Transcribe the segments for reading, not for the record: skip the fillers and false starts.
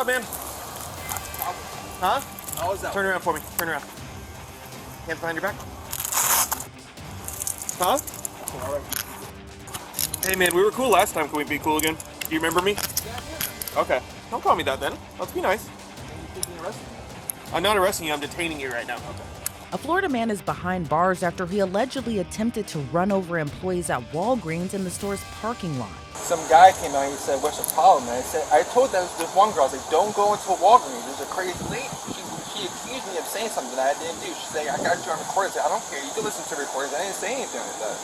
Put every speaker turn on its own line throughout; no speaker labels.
up, man? Huh?
How was that?
Turn around for me. Turn around. Hands behind your back. Huh? Hey, man, we were cool last time. Can we be cool again? Do you remember me? Yeah. Okay. Don't call me that then. Let's be nice. I'm not arresting you. I'm detaining you right now. Okay.
A Florida man is behind bars after he allegedly attempted to run over employees at Walgreens in the store's parking lot.
Some guy came out and he said, "What's the problem?" And I told this one girl, I was like, "Don't go into a Walgreens. There's a crazy lady." She accused me of saying something that I didn't do. She's like, "I got you on recording." I said, "I don't care. You can listen to recordings. I didn't say anything like that."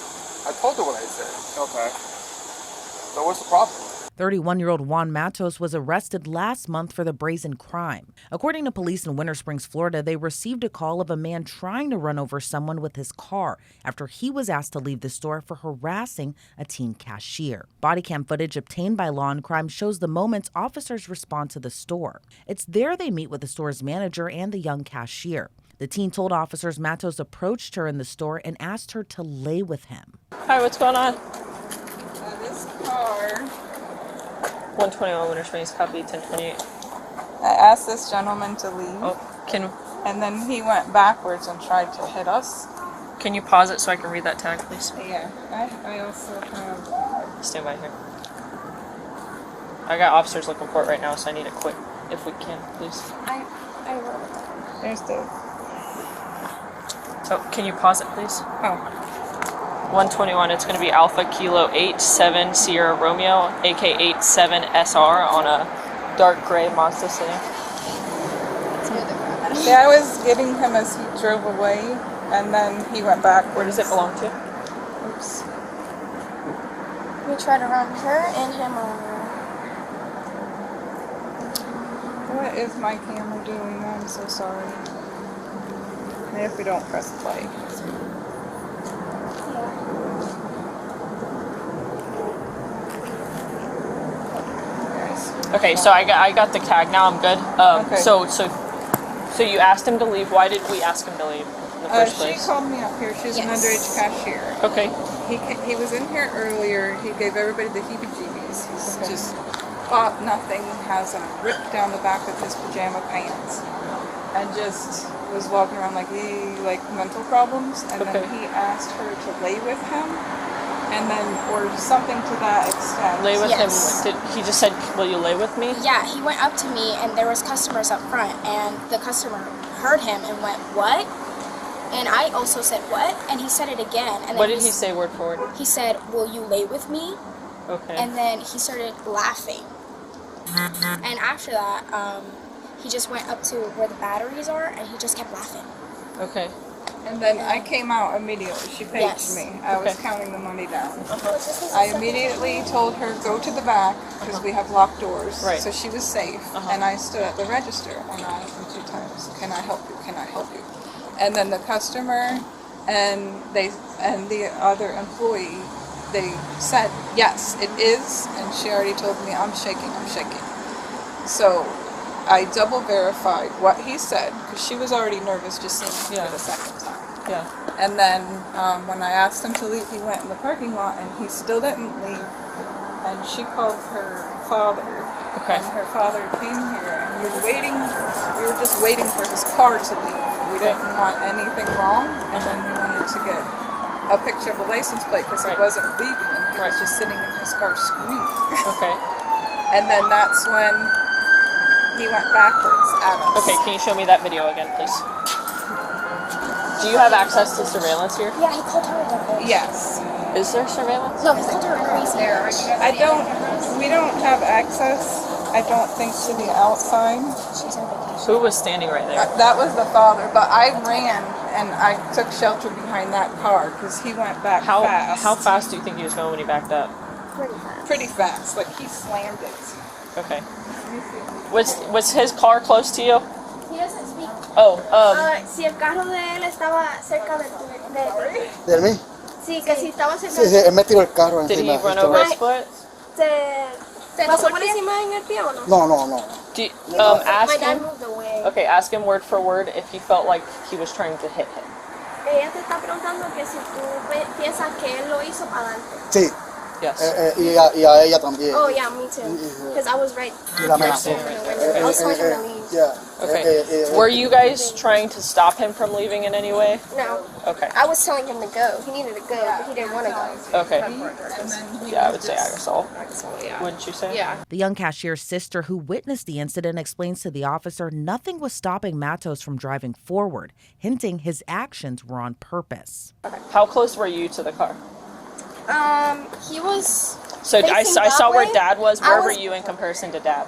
I told her what I said. Okay. So what's the problem?
31-year-old Juan Matos was arrested last month for the brazen crime. According to police in Winter Springs, Florida, they received a call of a man trying to run over someone with his car after he was asked to leave the store for harassing a teen cashier. Bodycam footage obtained by Law&Crime shows the moments officers respond to the store. It's there they meet with the store's manager and the young cashier. The teen told officers Matos approached her in the store and asked her to lay with him.
Hi, what's going on?
This car.
121 Winter Springs, copy 1028.
I asked this gentleman to leave.
Oh,
and then he went backwards and tried to hit us.
Can you pause it so I can read that tag, please?
Yeah, I also have...
Stand by here. I got officers looking for it right now, so I need it quick, if we can, please.
I wrote it. There's the...
Oh, can you pause it, please?
Oh.
121, it's going to be Alpha Kilo 87 Sierra Romeo, AK87SR on a dark gray Mazda City.
Yeah, I was getting him as he drove away, and then he went backwards.
Where does it belong to?
Oops.
We tried to run her and him over.
What is my camera doing? I'm so sorry. And if we don't press play.
Okay, so I got the tag. Now I'm good.
Okay.
So you asked him to leave. Why did we ask him to leave in the first place?
She called me up here. She's an underage cashier.
Okay.
He was in here earlier. He gave everybody the heebie-jeebies. He's just bought nothing, has them ripped down the back of his pajama pants, and just was walking around like he mental problems. And then he asked her to lay with him. And then, or something to that extent.
Lay with him? He just said, "Will you lay with me?"
Yeah, he went up to me, and there was customers up front, and the customer heard him and went, "What?" And I also said, "What?" And he said it again. And then
what did he say word for word?
He said, "Will you lay with me?"
Okay.
And then he started laughing. And after that, he just went up to where the batteries are, and he just kept laughing.
Okay.
And then I came out immediately. She paged me. I was counting the money down. I immediately told her, go to the back, because we have locked doors.
Right.
So she was safe. And I stood at the register, and I asked him 2 times, "Can I help you? Can I help you?" And then the customer and the other employee, they said, "Yes, it is." And she already told me, I'm shaking. So I double verified what he said, because she was already nervous just seeing him for the second time.
Yeah.
And then when I asked him to leave, he went in the parking lot, and he still didn't leave. And she called her father.
Okay.
And her father came here, and we were just waiting for his car to leave. We didn't want anything wrong, and then we wanted to get a picture of the license plate, because he wasn't leaving, and he was just sitting in his car screaming.
Okay.
And then that's when he went backwards at us.
Okay, can you show me that video again, please? Do you have access to surveillance here?
Yeah, he called her a
Yes.
Is there surveillance?
No, he called her a crazy.
We don't have access, I don't think, to the outside.
She's on vacation.
Who was standing right there?
That was the father, but I ran and I took shelter behind that car because he went back fast.
How fast do you think he was going when he backed up?
Pretty fast, like he slammed it.
Okay. Was his car close to you?
He doesn't speak.
Oh,
Si el carro de él estaba cerca de
¿De mí?
Sí, que si estaba cerca.
Sí, él me tiró el carro
did
encima.
he run over his foot?
¿Te pasó por encima en el pie o no?
No.
Do you,
My
ask
dad
him.
moved away.
Okay, ask him word for word if he felt like he was trying to hit him.
Ella te está preguntando que si tú piensas que él lo hizo para adelante.
Sí.
Yes.
Y a ella también.
Oh yeah, me too. Because I was right.
Y la amenazó.
I was telling him to leave.
Yeah.
Okay. Were you guys trying to stop him from leaving in any way?
No.
Okay.
I was telling him to go. He needed to go, but he didn't want to go.
Okay. Yeah, I would say assault. Wouldn't you say?
Yeah.
The young cashier's sister who witnessed the incident explains to the officer nothing was stopping Matos from driving forward, hinting his actions were on purpose.
How close were you to the car?
He was.
So I
facing
saw
that
where
way.
Dad was.
I
Where were
was-
you in comparison to Dad?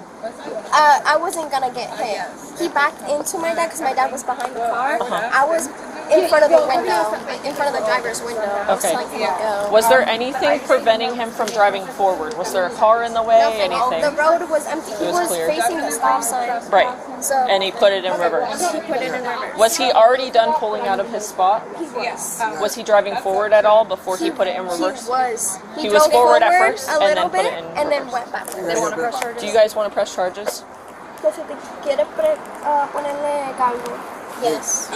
I wasn't gonna get hit. He backed into my dad because my dad was behind the car. I was in front of the window, in front of the driver's window. I was
Okay.
telling him to go.
Was there anything preventing him from driving forward? Was there a car in the way?
Nothing.
Anything?
The road was empty. He
was
was
clear.
facing the stop sign.
Right.
So
And he put it in reverse.
he put it in reverse.
Was he already done pulling out of his spot?
Yes.
Was he driving forward at all before he put it in
He
reverse?
was.
He was
drove
forward at first
a
and
little
then put
bit
it in
and then
reverse.
went backwards.
They want to press charges.
Do you guys want to press charges?
Que si te quiere ponerle cargo. Yes.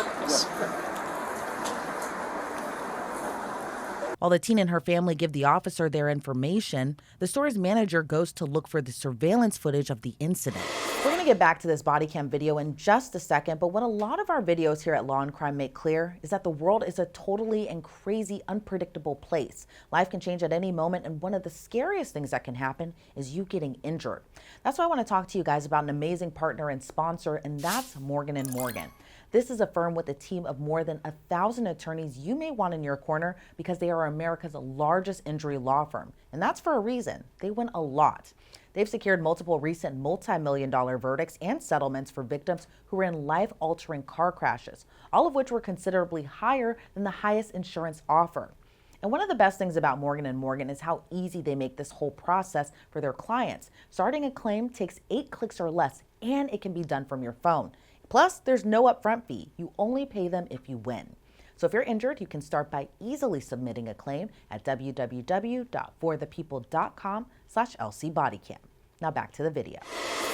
While the teen and her family give the officer their information, the store's manager goes to look for the surveillance footage of the incident. We're going to get back to this body cam video in just a second, but what a lot of our videos here at Law&Crime make clear is that the world is a totally and crazy, unpredictable place. Life can change at any moment, and one of the scariest things that can happen is you getting injured. That's why I want to talk to you guys about an amazing partner and sponsor, and that's Morgan & Morgan. This is a firm with a team of more than 1,000 attorneys you may want in your corner because they are America's largest injury law firm. And that's for a reason. They win a lot. They've secured multiple recent multi-million-dollar verdicts and settlements for victims who were in life-altering car crashes, all of which were considerably higher than the highest insurance offer. And one of the best things about Morgan & Morgan is how easy they make this whole process for their clients. Starting a claim takes 8 clicks or less, and it can be done from your phone. Plus, there's no upfront fee. You only pay them if you win. So if you're injured, you can start by easily submitting a claim at www.forthepeople.com/LCBodycam. Now back to the video.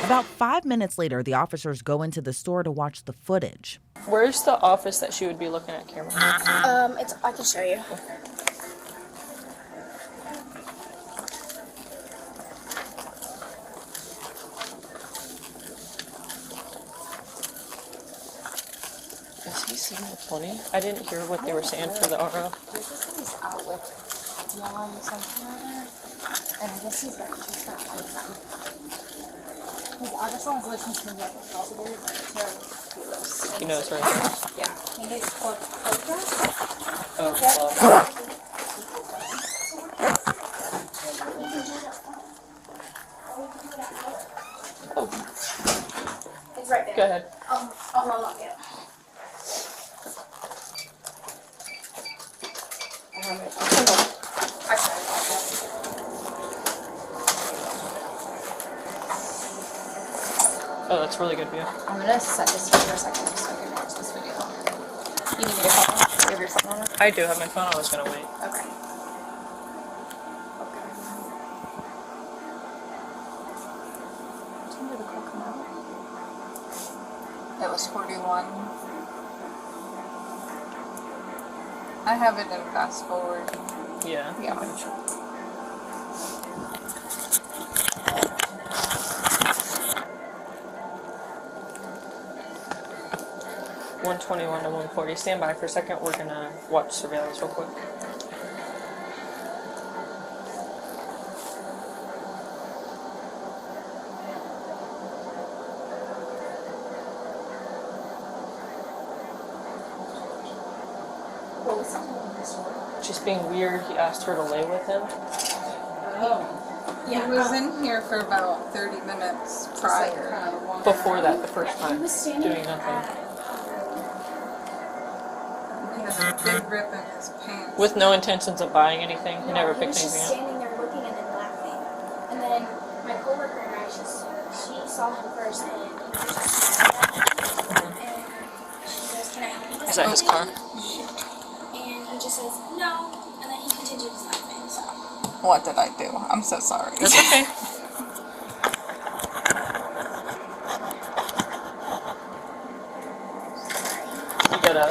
About 5 minutes later, the officers go into the store to watch the footage.
Where's the office that she would be looking at camera?
I can show you.
Is he seeing the 20? I didn't hear what they were saying for the RO.
He's out with Juan something like that. And I guess he's like just not like that. His other songs listen to me like a positive, but it's very
He knows, right?
yeah. And it's called Podcast.
Oh,
It's right there.
go ahead.
I'll unlock it.
Oh, that's really good view.
I'm gonna set this here for a second just so I can watch this video. You need me to call? You have your phone on?
I do have my phone. I was gonna wait.
Okay. When did the call come out? It was 41.
I have it in fast forward.
Yeah.
Yeah.
121 to 140. Stand by for a second. We're gonna watch surveillance real quick. Just being weird, he asked her to lay with him.
He was in here for about 30 minutes prior.
Before that, the first time, doing nothing.
He has a big rip in his pants.
With no intentions of buying anything. He never
He
picked
was just
anything up.
standing there looking and then laughing. And then my coworker and I, she saw him first and he was just and she goes, "Can I help you with
Is that his car?
And he just says, "No," and then he continued his laughing. So
What did I do? I'm so sorry.
That's okay. You gotta.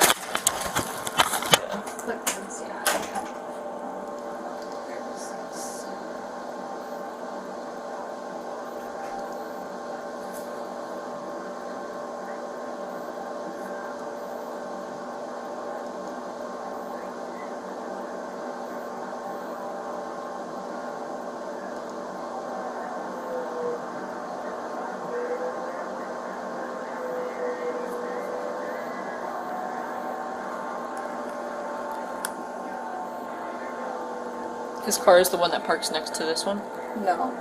His car is the one that parks next to this one?
No.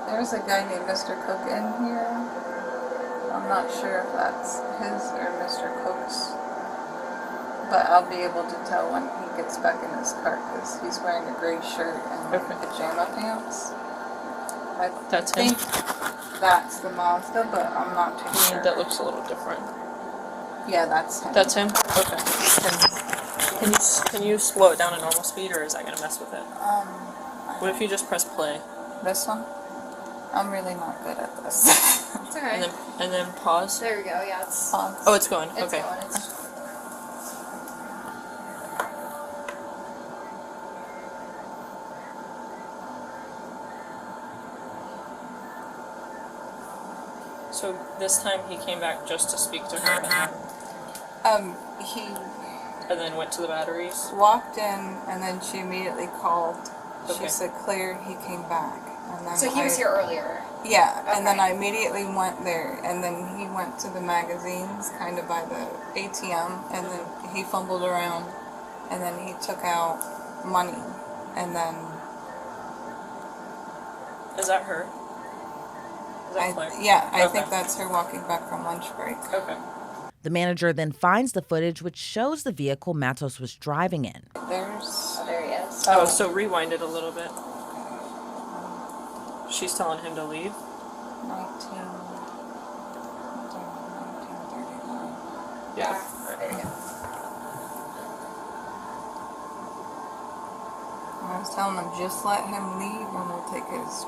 There's a guy named Mr. Cook in here. I'm not sure if that's his or Mr. Cook's, but I'll be able to tell when he gets back in his car because he's wearing a gray shirt and pajama pants. I
That's him?
think that's the Mazda, but I'm not too sure.
That looks a little different.
Yeah, that's him.
That's him? Okay. Can you slow it down to normal speed, or is that gonna mess with it? What if you just press play?
This one? I'm really not good at this.
It's alright.
And then pause?
There we go, yeah, it's
Pause.
Oh, it's going.
it's
Okay.
going. It's
So this time he came back just to speak to her,
He
and then went to the batteries.
walked in and then she immediately called.
Okay.
She said, Claire, he came back. And then
so he was here earlier.
Yeah, and then
Okay.
I immediately went there, and then he went to the magazines, kind of by the ATM, and then he fumbled around, and then he took out money, and then
Is that her? Is that Claire?
I
Okay.
think that's her walking back from lunch break.
Okay.
The manager then finds the footage which shows the vehicle Matos was driving in.
There's
Oh, there he is.
Oh, so rewind it a little bit. She's telling him to leave.
1939.
Yeah.
There you go.
And I was telling him, just let him leave, and we'll take his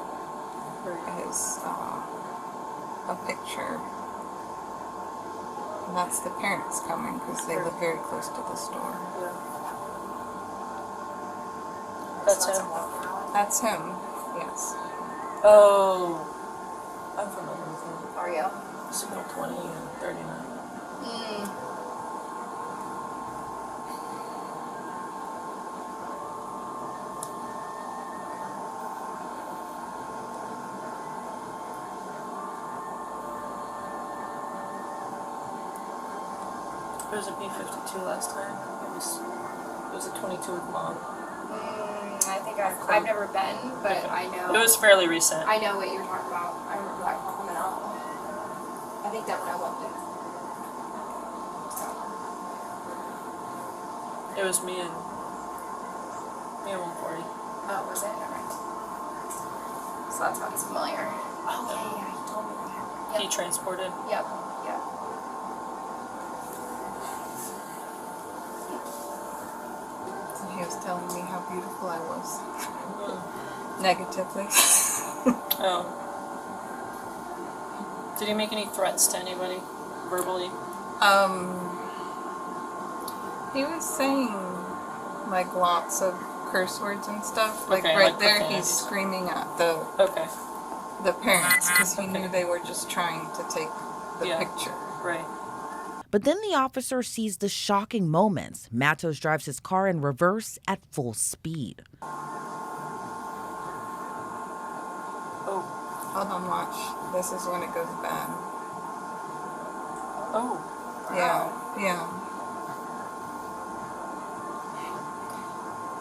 a picture. And that's the parents coming because they live very close to the store.
That's him.
That's him. Yes.
Oh. I'm familiar with him.
Are you?
Signal 20 and 39. It was a B-52 last time. It was a 22 with mom.
I think I've never been, but
Okay.
I know.
It was fairly recent.
I know what you're talking about. I remember that coming out. I think that when I went there.
It was me and 140.
Oh, was it? Alright. So that's why it's familiar. Okay, yeah, you told me that.
He transported.
Yep, yep.
He was telling me how beautiful I was. Negatively.
Oh. Did he make any threats to anybody? Verbally?
He was saying like lots of curse words and stuff. Like
Okay,
right
like
there,
profanities.
he's screaming at the
Okay.
parents because he knew they were just trying to take the
Yeah.
picture.
Right.
But then the officer sees the shocking moments. Matos drives his car in reverse at full speed.
Oh.
Hold on, watch. This is when it goes bad.
Oh.
Yeah, yeah.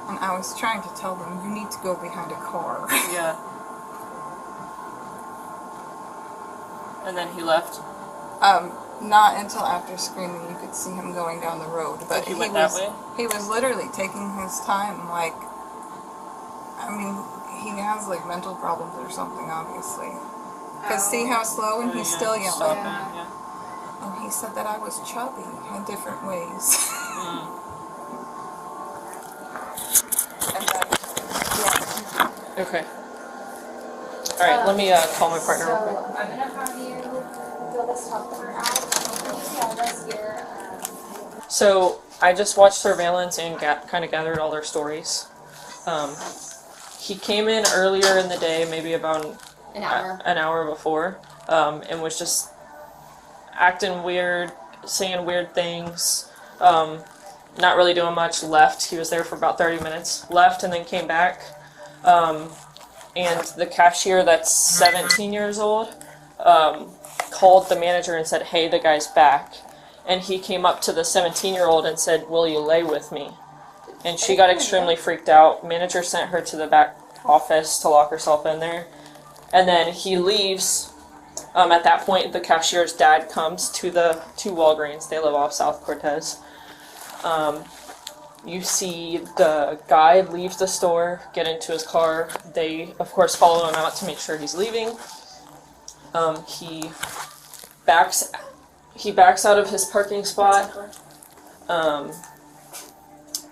And I was trying to tell them, you need to go behind a car.
Yeah. And then he left.
Not until after screaming you could see him going down the road. But
He went that way?
He was literally taking his time, like, I mean, he has like mental problems or something, obviously. Because see how slow and he's still yelling.
Stopping,
Yeah.
yeah.
And he said that I was chubby in different ways. And then, yeah.
Okay. Alright, let me call my partner real quick.
So I'm gonna have you fill this top corner out. You see all this here.
So I just watched surveillance and kind of gathered all their stories. He came in earlier in the day, maybe about
An hour.
before, and was just acting weird, saying weird things, not really doing much. Left. He was there for about 30 minutes. Left and then came back. And the cashier, that's 17 years old, called the manager and said, "Hey, the guy's back." and he came up to the 17-year-old and said, "Will you lay with me?" And she got extremely freaked out. Manager sent her to the back office to lock herself in there. And then he leaves. At that point, the cashier's dad comes to Walgreens. They live off South Cortez. You see the guy leave the store, get into his car. They, of course, follow him out to make sure he's leaving. He backs out of his parking spot.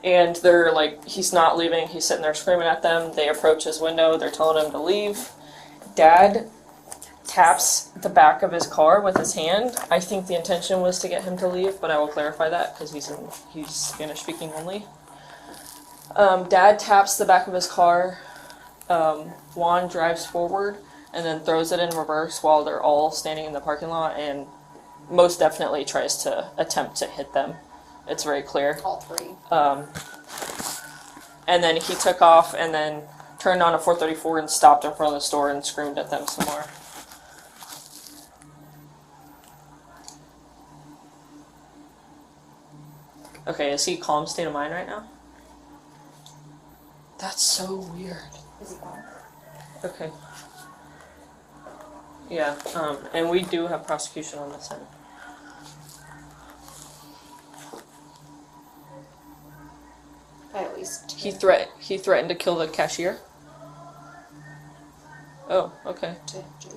And they're like, he's not leaving. He's sitting there screaming at them. They approach his window. They're telling him to leave. Dad taps the back of his car with his hand. I think the intention was to get him to leave, but I will clarify that because he's Spanish speaking only. Dad taps the back of his car. Juan drives forward and then throws it in reverse while they're all standing in the parking lot and most definitely tries to attempt to hit them. It's very clear.
All three.
And then he took off and then turned on a 434 and stopped in front of the store and screamed at them some more. Okay, is he calm state of mind right now? That's so weird.
Is he gone?
Okay. Yeah, and we do have prosecution on this end.
At least
He threatened to kill the cashier? Oh, okay.
to Jake.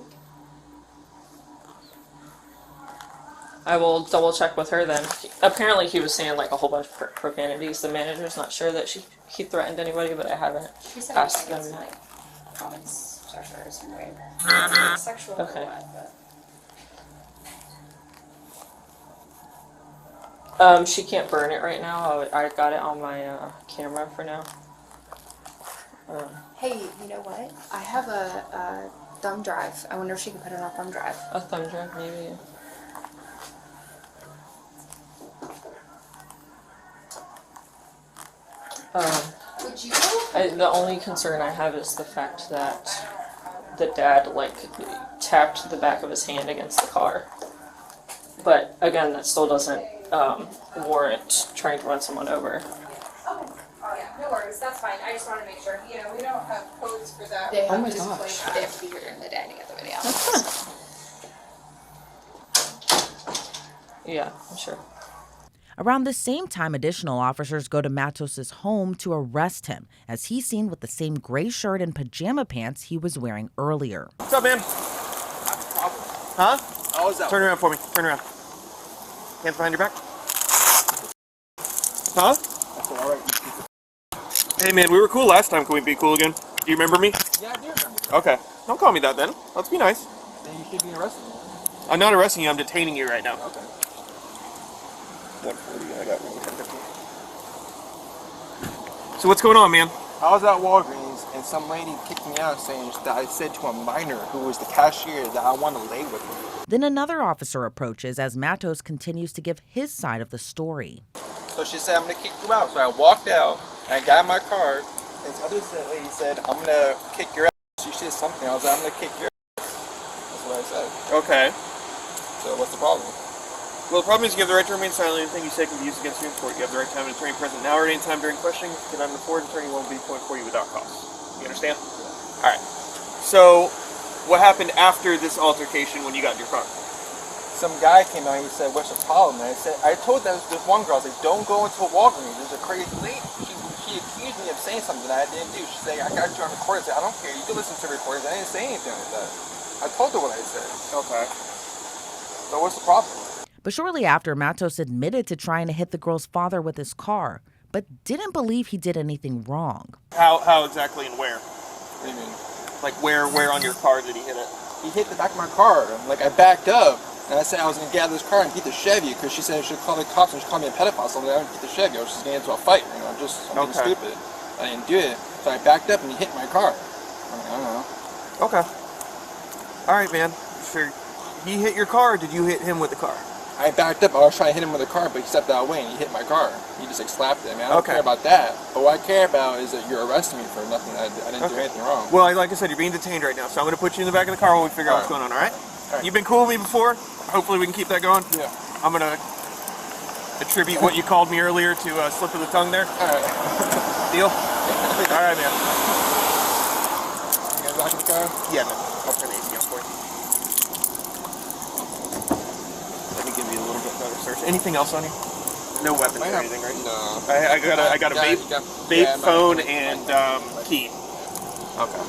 I will double check with her then. Apparently he was saying like a whole bunch of profanities. The manager's not sure that he threatened anybody, but I haven't
She said
asked
it was
them.
like comments, sexual, right? Sexual
Okay.
or what, but
She can't burn it right now. I got it on my camera for now.
hey, you know what? I have a thumb drive. I wonder if she can put it on a thumb drive.
A thumb drive, maybe.
Would you?
The only concern I have is the fact that the dad like tapped the back of his hand against the car. But again, that still doesn't warrant trying to run someone over.
Oh yeah, no worries, that's fine. I just want to make sure. You know, we don't have codes for that.
They have
my
to
gosh.
They have to be here in the day to get the video.
Yeah, I'm sure.
Around the same time, additional officers go to Matos' home to arrest him, as he's seen with the same gray shirt and pajama pants he was wearing earlier.
What's up, man? Huh?
How was that?
Turn around for me. Turn around. Hands behind your back. Huh?
That's all right.
Hey, man, we were cool last time. Can we be cool again? Do you remember me?
Yeah, I do remember.
Okay. Don't call me that then. Let's be nice.
Then you should be arrested.
I'm not arresting you. I'm detaining you right now.
Okay.
140. I got 150. So what's going on, man?
I was at Walgreens and some lady kicked me out saying that I said to a minor who was the cashier that I want to lay with her.
Then another officer approaches as Matos continues to give his side of the story.
So she said, I'm going to kick you out. So I walked out and I got in my car and this other lady said, I'm going to kick your ass. She said something. I was like, I'm going to kick your ass. That's what I said.
Okay.
So what's the problem?
Well, the problem is you have the right to remain silent. Anything you say can be used against you in court. You have the right to have an attorney present now or any time during questioning. If you cannot afford an attorney, won't be appointed for you without cost. You understand? Yeah. All right. So, what happened after this altercation when you got in your car?
Some guy came out and he said, what's the problem? And I told them, this one girl, I was like, don't go into a Walgreens. There's a crazy lady. She accused me of saying something that I didn't do. She said, I got you on recording. I said, I don't care. You can listen to recordings. I didn't say anything like that. I told her what I said.
Okay.
So what's the problem?
But shortly after, Matos admitted to trying to hit the girl's father with his car, but didn't believe he did anything wrong.
How exactly and where?
What do you mean?
Like where on your car did he hit it?
He hit the back of my car. Like I backed up and I said I was going to get out of this car and get the Chevy because she said she should call the cops and she called me a pedophile. So I was get the Chevy. I was just getting into a fight. You know, just something
Okay.
stupid. I didn't do it. So I backed up and he hit my car. I mean, I don't know.
Okay. All right, man. Sure. He hit your car or did you hit him with the car?
I backed up. I was trying to hit him with a car, but he stepped out of the way and he hit my car. He just like slapped it. I mean, I don't
Okay.
care about that. But what I care about is that you're arresting me for nothing. I didn't do anything wrong.
Well, like I said, you're being detained right now, so I'm going to put you in the back of the car while we figure out what's going on, all right?
All right.
You've been cool with me before. Hopefully we can keep that going.
Yeah.
I'm going to attribute what you called me earlier to a slip of the tongue there.
All right.
Deal? All right, man.
You guys lock the car?
Yeah, man. I'll turn the AC on for you. Let me give you a little bit better search. Anything else on you? No weapons or anything, right?
No.
I got a vape phone, and key. Okay.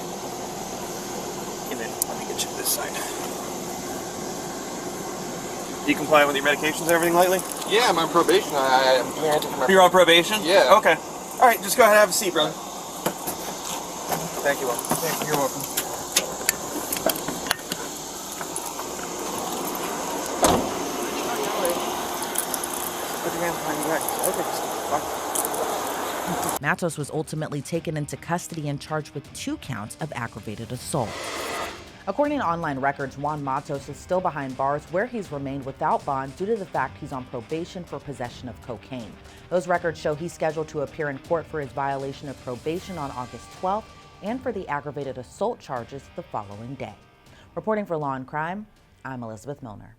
And then let me get you this side. You complying with your medications and everything lately?
Yeah, I'm on probation. I'm doing everything for my
You're on probation?
Yeah.
Okay. All right, just go ahead and have a seat, brother. Thank you, Will.
You're welcome.
Put your hand behind your back.
Matos was ultimately taken into custody and charged with 2 counts of aggravated assault. According to online records, Juan Matos is still behind bars where he's remained without bond due to the fact he's on probation for possession of cocaine. Those records show he's scheduled to appear in court for his violation of probation on August 12th and for the aggravated assault charges the following day. Reporting for Law&Crime, I'm Elizabeth Millner.